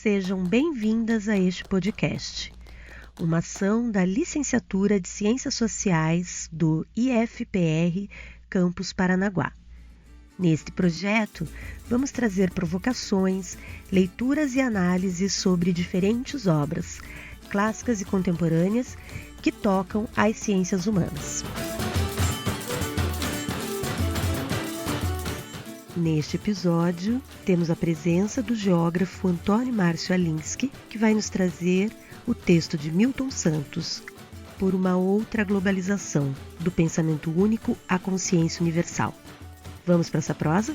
Sejam bem-vindas a este podcast, uma ação da Licenciatura de Ciências Sociais do IFPR Campus Paranaguá. Neste projeto, vamos trazer provocações, leituras e análises sobre diferentes obras, clássicas e contemporâneas, que tocam as ciências humanas. Neste episódio, temos a presença do geógrafo Antônio Márcio Alinsky, que vai nos trazer o texto de Milton Santos, Por uma outra globalização, do pensamento único à consciência universal. Vamos para essa prosa?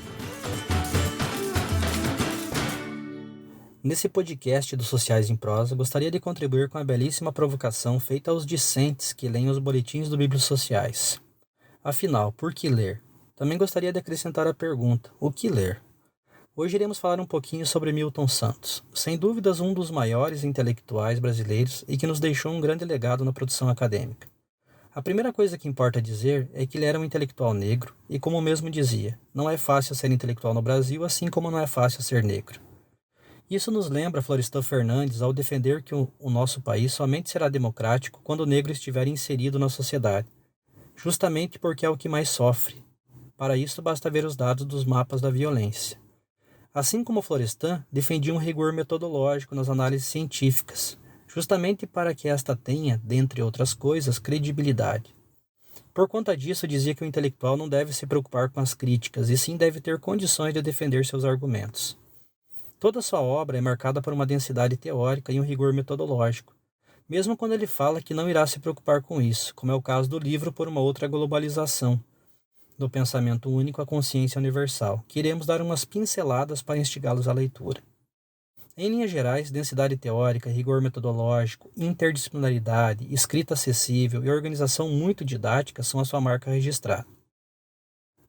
Nesse podcast dos Sociais em Prosa, gostaria de contribuir com a belíssima provocação feita aos discentes que leem os boletins do Bibliosociais. Afinal, por que ler? Também gostaria de acrescentar a pergunta, o que ler? Hoje iremos falar um pouquinho sobre Milton Santos, sem dúvidas um dos maiores intelectuais brasileiros e que nos deixou um grande legado na produção acadêmica. A primeira coisa que importa dizer é que ele era um intelectual negro e, como mesmo dizia, não é fácil ser intelectual no Brasil, assim como não é fácil ser negro. Isso nos lembra Florestan Fernandes ao defender que o nosso país somente será democrático quando o negro estiver inserido na sociedade, justamente porque é o que mais sofre. Para isso, basta ver os dados dos mapas da violência. Assim como Florestan, defendia um rigor metodológico nas análises científicas, justamente para que esta tenha, dentre outras coisas, credibilidade. Por conta disso, dizia que o intelectual não deve se preocupar com as críticas, e sim deve ter condições de defender seus argumentos. Toda sua obra é marcada por uma densidade teórica e um rigor metodológico, mesmo quando ele fala que não irá se preocupar com isso, como é o caso do livro Por uma outra globalização, do pensamento único à consciência universal, que iremos dar umas pinceladas para instigá-los à leitura. Em linhas gerais, densidade teórica, rigor metodológico, interdisciplinaridade, escrita acessível e organização muito didática são a sua marca registrada.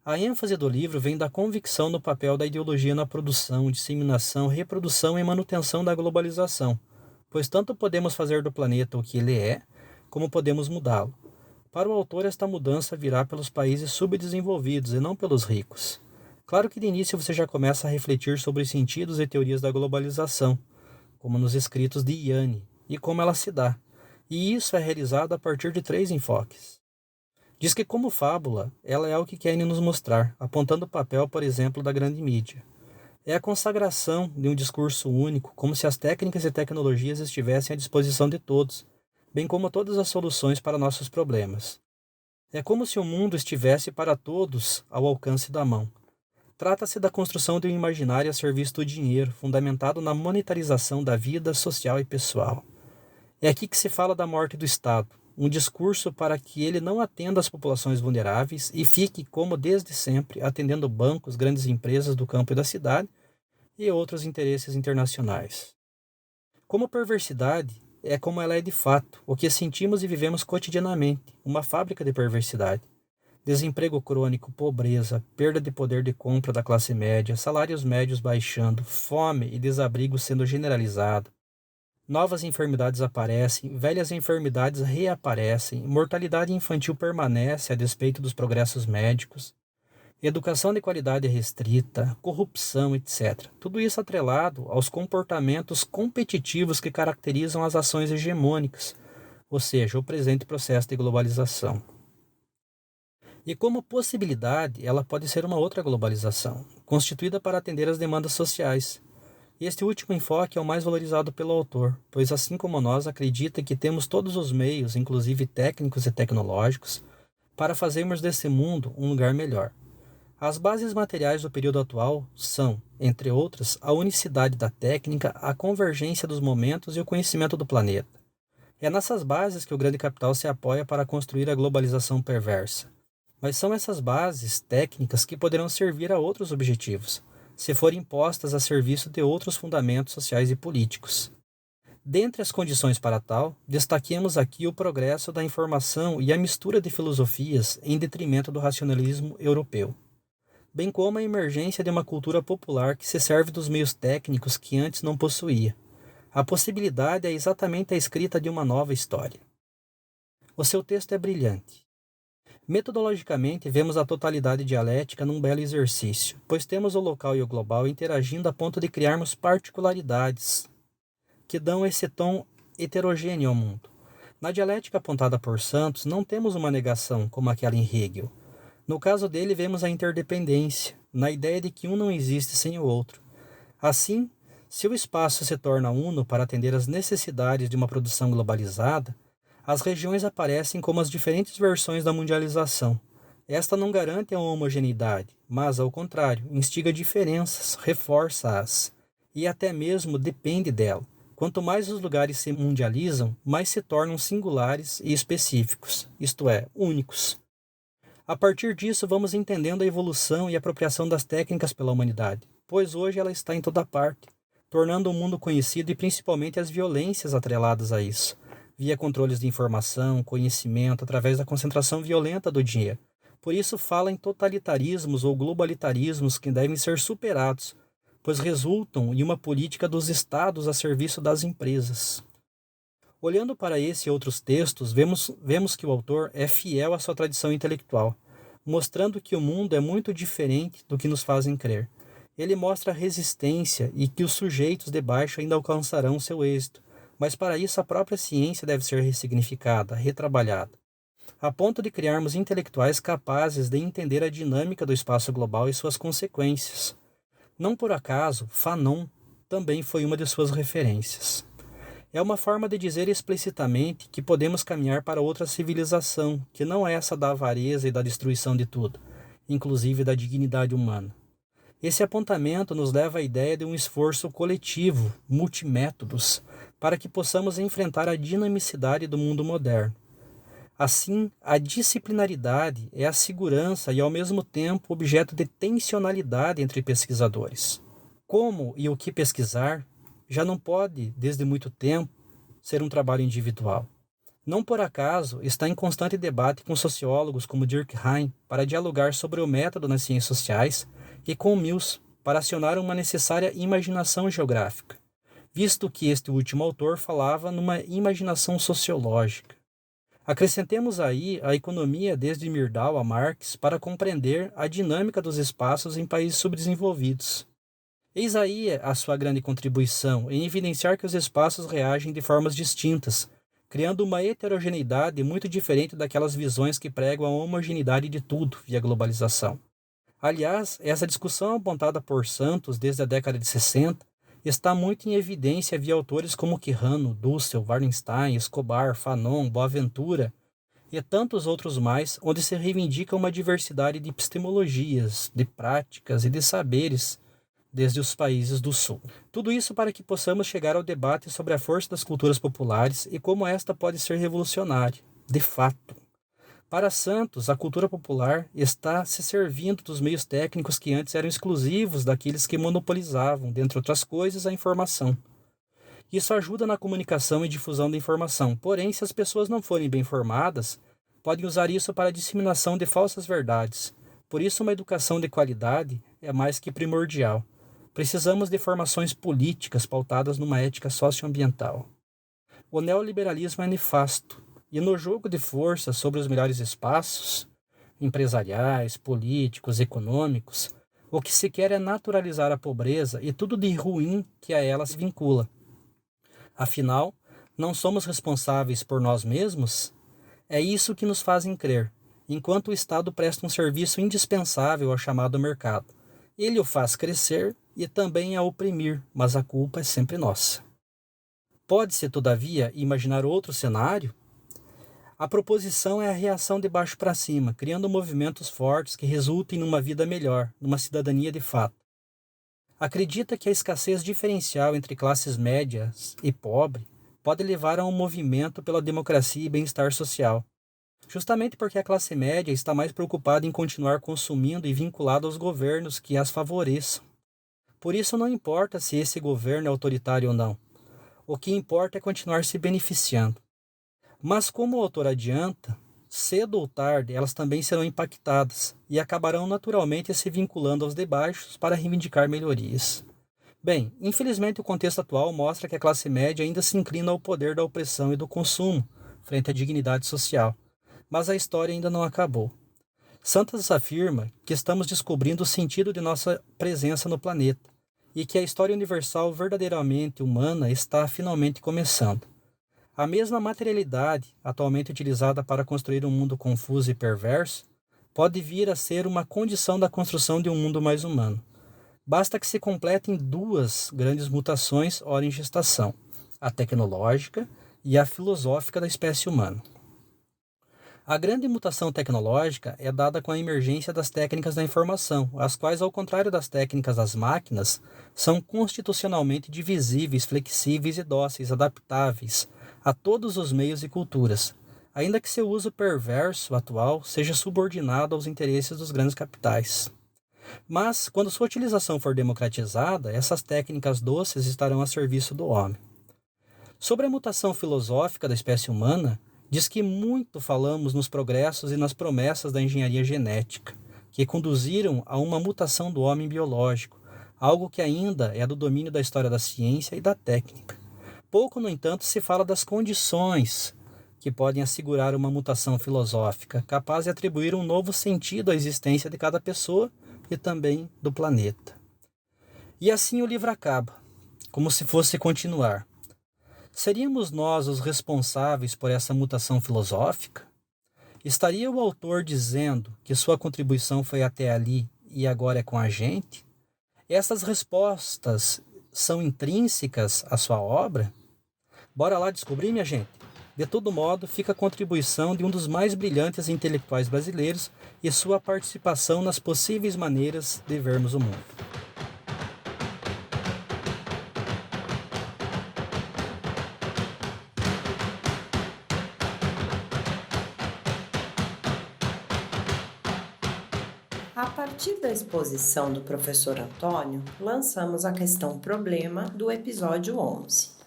A ênfase do livro vem da convicção no papel da ideologia na produção, disseminação, reprodução e manutenção da globalização, pois tanto podemos fazer do planeta o que ele é, como podemos mudá-lo. Para o autor, esta mudança virá pelos países subdesenvolvidos e não pelos ricos. Claro que de início você já começa a refletir sobre os sentidos e teorias da globalização, como nos escritos de Yanni, e como ela se dá. E isso é realizado a partir de 3 enfoques. Diz que, como fábula, ela é o que querem nos mostrar, apontando o papel, por exemplo, da grande mídia. É a consagração de um discurso único, como se as técnicas e tecnologias estivessem à disposição de todos, bem como todas as soluções para nossos problemas. É como se o mundo estivesse para todos ao alcance da mão. Trata-se da construção de um imaginário a serviço do dinheiro, fundamentado na monetarização da vida social e pessoal. É aqui que se fala da morte do Estado, um discurso para que ele não atenda às populações vulneráveis e fique, como desde sempre, atendendo bancos, grandes empresas do campo e da cidade e outros interesses internacionais. Como perversidade, é como ela é de fato, o que sentimos e vivemos cotidianamente, uma fábrica de perversidade. Desemprego crônico, pobreza, perda de poder de compra da classe média, salários médios baixando, fome e desabrigo sendo generalizado. Novas enfermidades aparecem, velhas enfermidades reaparecem, mortalidade infantil permanece a despeito dos progressos médicos, educação de qualidade restrita, corrupção, etc. Tudo isso atrelado aos comportamentos competitivos que caracterizam as ações hegemônicas, ou seja, o presente processo de globalização. E como possibilidade, ela pode ser uma outra globalização, constituída para atender às demandas sociais. Este último enfoque é o mais valorizado pelo autor, pois assim como nós acredita que temos todos os meios, inclusive técnicos e tecnológicos, para fazermos desse mundo um lugar melhor. As bases materiais do período atual são, entre outras, a unicidade da técnica, a convergência dos momentos e o conhecimento do planeta. É nessas bases que o grande capital se apoia para construir a globalização perversa. Mas são essas bases técnicas que poderão servir a outros objetivos, se forem postas a serviço de outros fundamentos sociais e políticos. Dentre as condições para tal, destaquemos aqui o progresso da informação e a mistura de filosofias em detrimento do racionalismo europeu, bem como a emergência de uma cultura popular que se serve dos meios técnicos que antes não possuía. A possibilidade é exatamente a escrita de uma nova história. O seu texto é brilhante. Metodologicamente, vemos a totalidade dialética num belo exercício, pois temos o local e o global interagindo a ponto de criarmos particularidades, que dão esse tom heterogêneo ao mundo. Na dialética apontada por Santos, não temos uma negação como aquela em Hegel. No caso dele, vemos a interdependência, na ideia de que um não existe sem o outro. Assim, se o espaço se torna uno para atender às necessidades de uma produção globalizada, as regiões aparecem como as diferentes versões da mundialização. Esta não garante a homogeneidade, mas, ao contrário, instiga diferenças, reforça-as e até mesmo depende dela. Quanto mais os lugares se mundializam, mais se tornam singulares e específicos, isto é, únicos. A partir disso, vamos entendendo a evolução e apropriação das técnicas pela humanidade, pois hoje ela está em toda parte, tornando o mundo conhecido e principalmente as violências atreladas a isso, via controles de informação, conhecimento, através da concentração violenta do dinheiro. Por isso fala em totalitarismos ou globalitarismos que devem ser superados, pois resultam em uma política dos estados a serviço das empresas. Olhando para esse e outros textos, vemos que o autor é fiel à sua tradição intelectual, mostrando que o mundo é muito diferente do que nos fazem crer. Ele mostra a resistência e que os sujeitos de baixo ainda alcançarão seu êxito, mas para isso a própria ciência deve ser ressignificada, retrabalhada, a ponto de criarmos intelectuais capazes de entender a dinâmica do espaço global e suas consequências. Não por acaso, Fanon também foi uma de suas referências. É uma forma de dizer explicitamente que podemos caminhar para outra civilização, que não é essa da avareza e da destruição de tudo, inclusive da dignidade humana. Esse apontamento nos leva à ideia de um esforço coletivo, multimétodos, para que possamos enfrentar a dinamicidade do mundo moderno. Assim, a disciplinaridade é a segurança e, ao mesmo tempo, objeto de tensionalidade entre pesquisadores. Como e o que pesquisar já não pode, desde muito tempo, ser um trabalho individual. Não por acaso está em constante debate com sociólogos como Durkheim para dialogar sobre o método nas ciências sociais e com Mills para acionar uma necessária imaginação geográfica, visto que este último autor falava numa imaginação sociológica. Acrescentemos aí a economia desde Myrdal a Marx para compreender a dinâmica dos espaços em países subdesenvolvidos. Eis aí a sua grande contribuição em evidenciar que os espaços reagem de formas distintas, criando uma heterogeneidade muito diferente daquelas visões que pregam a homogeneidade de tudo via globalização. Aliás, essa discussão apontada por Santos desde a década de 60 está muito em evidência via autores como Quijano, Dussel, Wallenstein, Escobar, Fanon, Boaventura e tantos outros mais, onde se reivindica uma diversidade de epistemologias, de práticas e de saberes desde os países do Sul. Tudo isso para que possamos chegar ao debate sobre a força das culturas populares e como esta pode ser revolucionária, de fato. Para Santos, a cultura popular está se servindo dos meios técnicos que antes eram exclusivos daqueles que monopolizavam, dentre outras coisas, a informação. Isso ajuda na comunicação e difusão da informação, porém, se as pessoas não forem bem informadas, podem usar isso para a disseminação de falsas verdades. Por isso, uma educação de qualidade é mais que primordial. Precisamos de formações políticas pautadas numa ética socioambiental. O neoliberalismo é nefasto. E no jogo de força sobre os melhores espaços, empresariais, políticos, econômicos, o que se quer é naturalizar a pobreza e tudo de ruim que a ela se vincula. Afinal, não somos responsáveis por nós mesmos? É isso que nos fazem crer, enquanto o Estado presta um serviço indispensável ao chamado mercado. Ele o faz crescer e também a oprimir, mas a culpa é sempre nossa. Pode-se, todavia, imaginar outro cenário? A proposição é a reação de baixo para cima, criando movimentos fortes que resultem numa vida melhor, numa cidadania de fato. Acredita que a escassez diferencial entre classes médias e pobre pode levar a um movimento pela democracia e bem-estar social, justamente porque a classe média está mais preocupada em continuar consumindo e vinculada aos governos que as favoreçam. Por isso não importa se esse governo é autoritário ou não. O que importa é continuar se beneficiando. Mas, como o autor adianta, cedo ou tarde elas também serão impactadas e acabarão naturalmente se vinculando aos de baixos para reivindicar melhorias. Bem, infelizmente o contexto atual mostra que a classe média ainda se inclina ao poder da opressão e do consumo, frente à dignidade social. Mas a história ainda não acabou. Santos afirma que estamos descobrindo o sentido de nossa presença no planeta e que a história universal verdadeiramente humana está finalmente começando. A mesma materialidade, atualmente utilizada para construir um mundo confuso e perverso, pode vir a ser uma condição da construção de um mundo mais humano. Basta que se completem duas grandes mutações ora em gestação, a tecnológica e a filosófica da espécie humana. A grande mutação tecnológica é dada com a emergência das técnicas da informação, as quais, ao contrário das técnicas das máquinas, são constitucionalmente divisíveis, flexíveis e dóceis, adaptáveis a todos os meios e culturas, ainda que seu uso perverso atual seja subordinado aos interesses dos grandes capitais. Mas, quando sua utilização for democratizada, essas técnicas doces estarão a serviço do homem. Sobre a mutação filosófica da espécie humana, diz que muito falamos nos progressos e nas promessas da engenharia genética, que conduziram a uma mutação do homem biológico, algo que ainda é do domínio da história da ciência e da técnica. Pouco, no entanto, se fala das condições que podem assegurar uma mutação filosófica, capaz de atribuir um novo sentido à existência de cada pessoa e também do planeta. E assim o livro acaba, como se fosse continuar. Seríamos nós os responsáveis por essa mutação filosófica? Estaria o autor dizendo que sua contribuição foi até ali e agora é com a gente? Essas respostas são intrínsecas à sua obra? Bora lá descobrir, minha gente? De todo modo, fica a contribuição de um dos mais brilhantes intelectuais brasileiros e sua participação nas possíveis maneiras de vermos o mundo. A partir da exposição do professor Antônio, lançamos a questão problema do episódio 11.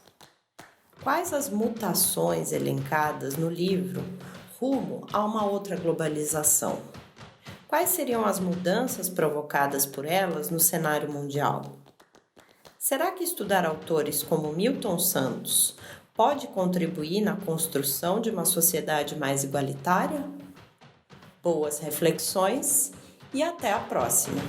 Quais as mutações elencadas no livro rumo a uma outra globalização? Quais seriam as mudanças provocadas por elas no cenário mundial? Será que estudar autores como Milton Santos pode contribuir na construção de uma sociedade mais igualitária? Boas reflexões e até a próxima!